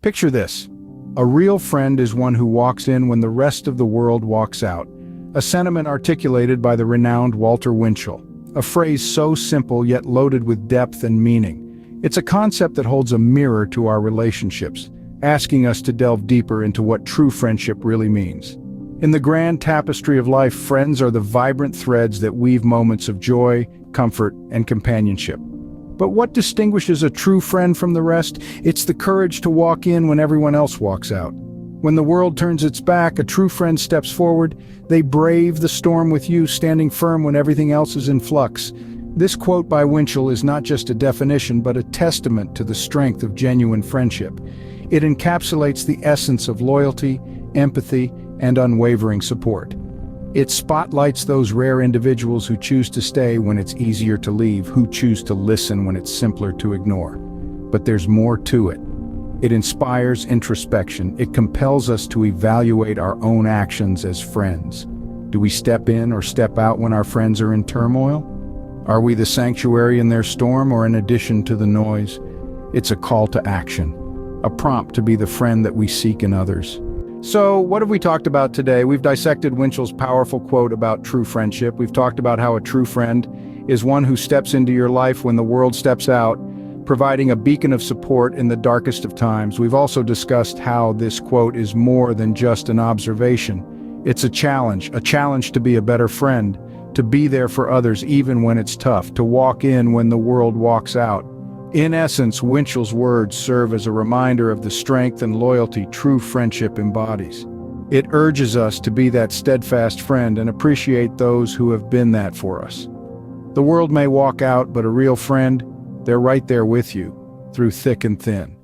Picture this. A real friend is one who walks in when the rest of the world walks out. A sentiment articulated by the renowned Walter Winchell. A phrase so simple yet loaded with depth and meaning. It's a concept that holds a mirror to our relationships, asking us to delve deeper into what true friendship really means. In the grand tapestry of life, friends are the vibrant threads that weave moments of joy, comfort, and companionship. But what distinguishes a true friend from the rest? It's the courage to walk in when everyone else walks out. When the world turns its back, a true friend steps forward. They brave the storm with you, standing firm when everything else is in flux. This quote by Winchell is not just a definition, but a testament to the strength of genuine friendship. It encapsulates the essence of loyalty, empathy, and unwavering support. It spotlights those rare individuals who choose to stay when it's easier to leave, who choose to listen when it's simpler to ignore. But there's more to it. It inspires introspection. It compels us to evaluate our own actions as friends. Do we step in or step out when our friends are in turmoil? Are we the sanctuary in their storm or an addition to the noise? It's a call to action, a prompt to be the friend that we seek in others. So, what have we talked about today? We've dissected Winchell's powerful quote about true friendship. We've talked about how a true friend is one who steps into your life when the world steps out, providing a beacon of support in the darkest of times. We've also discussed how this quote is more than just an observation. It's a challenge to be a better friend, to be there for others even when it's tough, to walk in when the world walks out. In essence, Winchell's words serve as a reminder of the strength and loyalty true friendship embodies. It urges us to be that steadfast friend and appreciate those who have been that for us. The world may walk out, but a real friend, they're right there with you, through thick and thin.